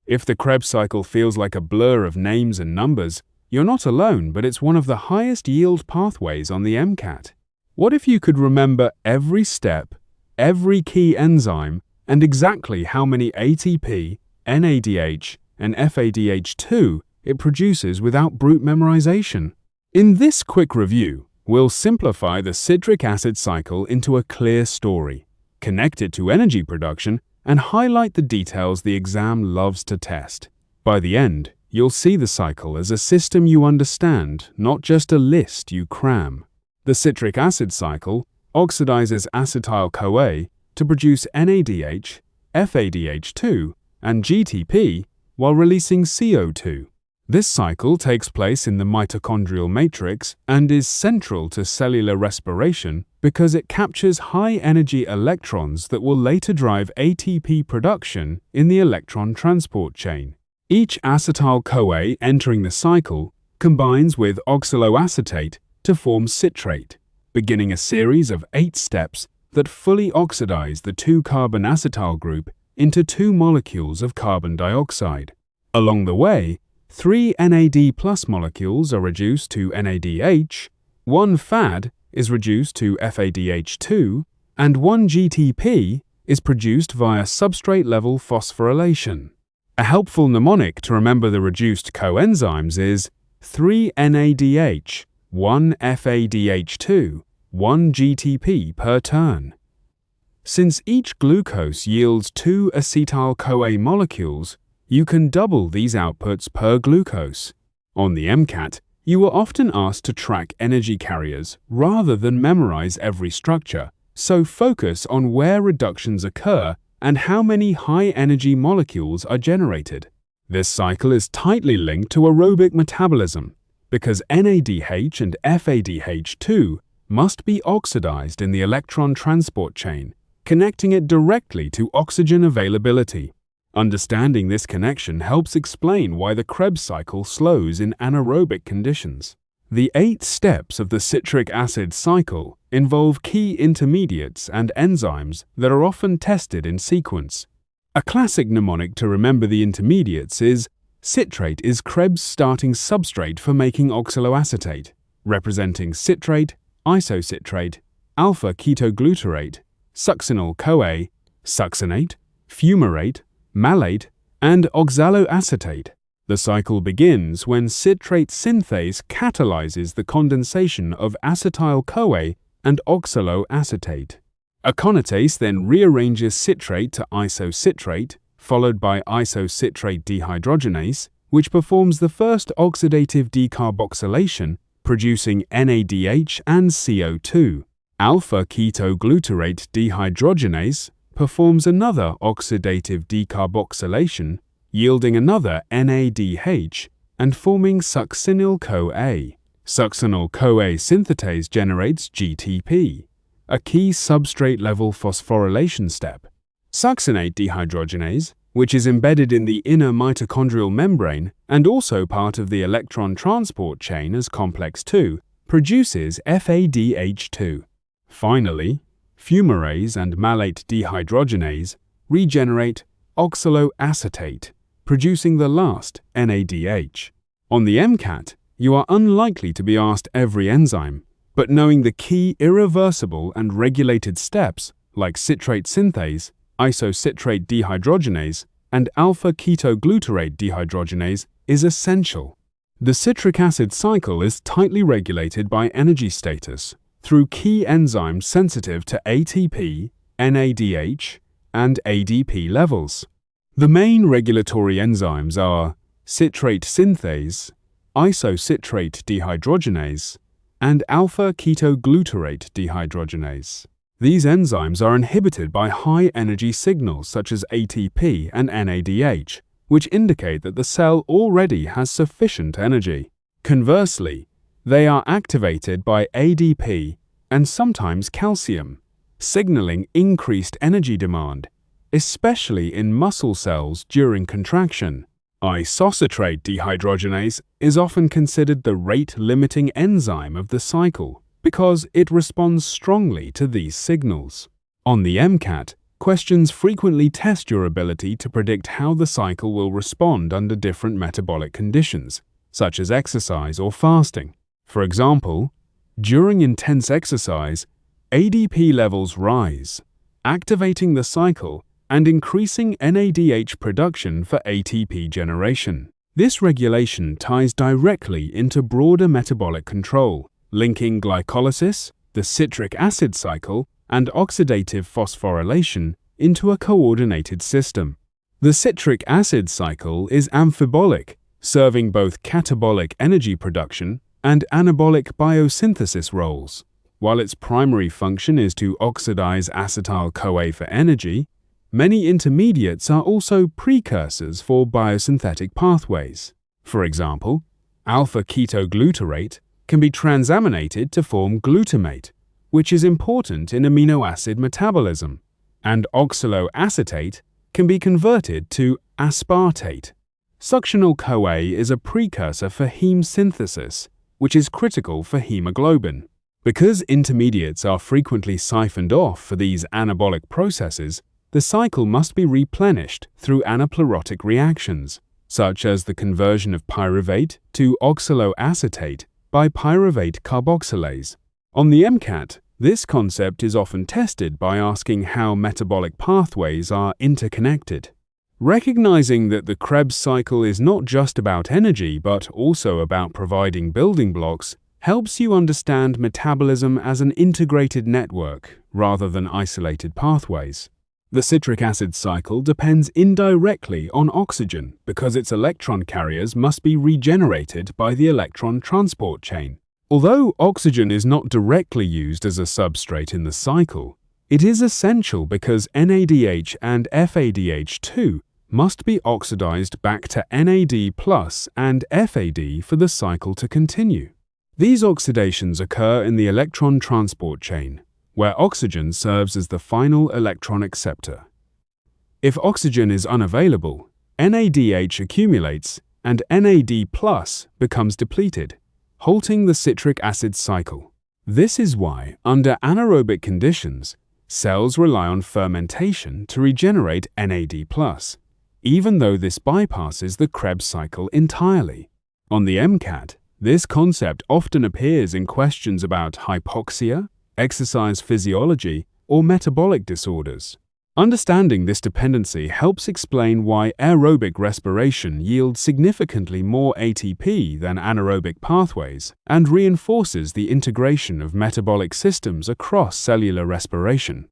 If the Krebs cycle feels like a blur of names and numbers, you're not alone, but it's one of the highest yield pathways on the MCAT. What if you could remember every step, every key enzyme, and exactly how many ATP, NADH, and FADH2 it produces without brute memorization? In this quick review, we'll simplify the citric acid cycle into a clear story, connect it to energy production, and highlight the details the exam loves to test. By the end, you'll see the cycle as a system you understand, not just a list you cram. The citric acid cycle oxidizes acetyl-CoA to produce NADH, FADH2, and GTP while releasing CO2. This cycle takes place in the mitochondrial matrix and is central to cellular respiration because it captures high-energy electrons that will later drive ATP production in the electron transport chain. Each acetyl-CoA entering the cycle combines with oxaloacetate to form citrate, beginning a series of 8 steps that fully oxidize the 2-carbon acetyl group into 2 molecules of carbon dioxide. Along the way, 3 NAD+ molecules are reduced to NADH, 1 FAD is reduced to FADH2, and 1 GTP is produced via substrate-level phosphorylation. A helpful mnemonic to remember the reduced coenzymes is 3 NADH, 1 FADH2, 1 GTP per turn. Since each glucose yields 2 acetyl-CoA molecules, you can double these outputs per glucose. On the MCAT, you are often asked to track energy carriers rather than memorize every structure, so focus on where reductions occur and how many high-energy molecules are generated. This cycle is tightly linked to aerobic metabolism because NADH and FADH2 must be oxidized in the electron transport chain, connecting it directly to oxygen availability. Understanding this connection helps explain why the Krebs cycle slows in anaerobic conditions. The 8 steps of the citric acid cycle involve key intermediates and enzymes that are often tested in sequence. A classic mnemonic to remember the intermediates is citrate is Krebs' starting substrate for making oxaloacetate, representing citrate, isocitrate, alpha-ketoglutarate, succinyl-CoA, succinate, fumarate, malate, and oxaloacetate. The cycle begins when citrate synthase catalyzes the condensation of acetyl-CoA and oxaloacetate. A conatase then rearranges citrate to isocitrate, followed by isocitrate dehydrogenase, which performs the first oxidative decarboxylation, producing NADH and CO2. Alpha-ketoglutarate dehydrogenase performs another oxidative decarboxylation, yielding another NADH and forming succinyl-CoA. Succinyl-CoA synthetase generates GTP, a key substrate-level phosphorylation step. Succinate dehydrogenase, which is embedded in the inner mitochondrial membrane and also part of the electron transport chain as complex 2, produces FADH2. Finally, fumarase and malate dehydrogenase regenerate oxaloacetate, producing the last NADH. On the MCAT, you are unlikely to be asked every enzyme, but knowing the key irreversible and regulated steps like citrate synthase, isocitrate dehydrogenase, and alpha-ketoglutarate dehydrogenase is essential. The citric acid cycle is tightly regulated by energy status through key enzymes sensitive to ATP, NADH, and ADP levels. The main regulatory enzymes are citrate synthase, isocitrate dehydrogenase, and alpha-ketoglutarate dehydrogenase. These enzymes are inhibited by high-energy signals such as ATP and NADH, which indicate that the cell already has sufficient energy. Conversely, they are activated by ADP and sometimes calcium, signaling increased energy demand, especially in muscle cells during contraction. Isocitrate dehydrogenase is often considered the rate-limiting enzyme of the cycle because it responds strongly to these signals. On the MCAT, Questions frequently test your ability to predict how the cycle will respond under different metabolic conditions, such as exercise or fasting. For example, during intense exercise, ADP levels rise, activating the cycle and increasing NADH production for ATP generation. This regulation ties directly into broader metabolic control, linking glycolysis, the citric acid cycle, and oxidative phosphorylation into a coordinated system. The citric acid cycle is amphibolic, serving both catabolic energy production and anabolic biosynthesis roles. While its primary function is to oxidize acetyl-CoA for energy, many intermediates are also precursors for biosynthetic pathways. For example, alpha-ketoglutarate can be transaminated to form glutamate, which is important in amino acid metabolism, and oxaloacetate can be converted to aspartate. Succinyl-CoA is a precursor for heme synthesis, which is critical for hemoglobin. Because intermediates are frequently siphoned off for these anabolic processes, the cycle must be replenished through anaplerotic reactions, such as the conversion of pyruvate to oxaloacetate by pyruvate carboxylase. On the MCAT, this concept is often tested by asking how metabolic pathways are interconnected. Recognizing that the Krebs cycle is not just about energy but also about providing building blocks helps you understand metabolism as an integrated network rather than isolated pathways. The citric acid cycle depends indirectly on oxygen because its electron carriers must be regenerated by the electron transport chain. Although oxygen is not directly used as a substrate in the cycle, it is essential because NADH and FADH2 must be oxidized back to NAD+ and FAD for the cycle to continue. These oxidations occur in the electron transport chain, where oxygen serves as the final electron acceptor. If oxygen is unavailable, NADH accumulates and NAD+ becomes depleted, halting the citric acid cycle. This is why, under anaerobic conditions, cells rely on fermentation to regenerate NAD+, even though this bypasses the Krebs cycle entirely. On the MCAT, this concept often appears in questions about hypoxia, exercise physiology, or metabolic disorders. Understanding this dependency helps explain why aerobic respiration yields significantly more ATP than anaerobic pathways and reinforces the integration of metabolic systems across cellular respiration.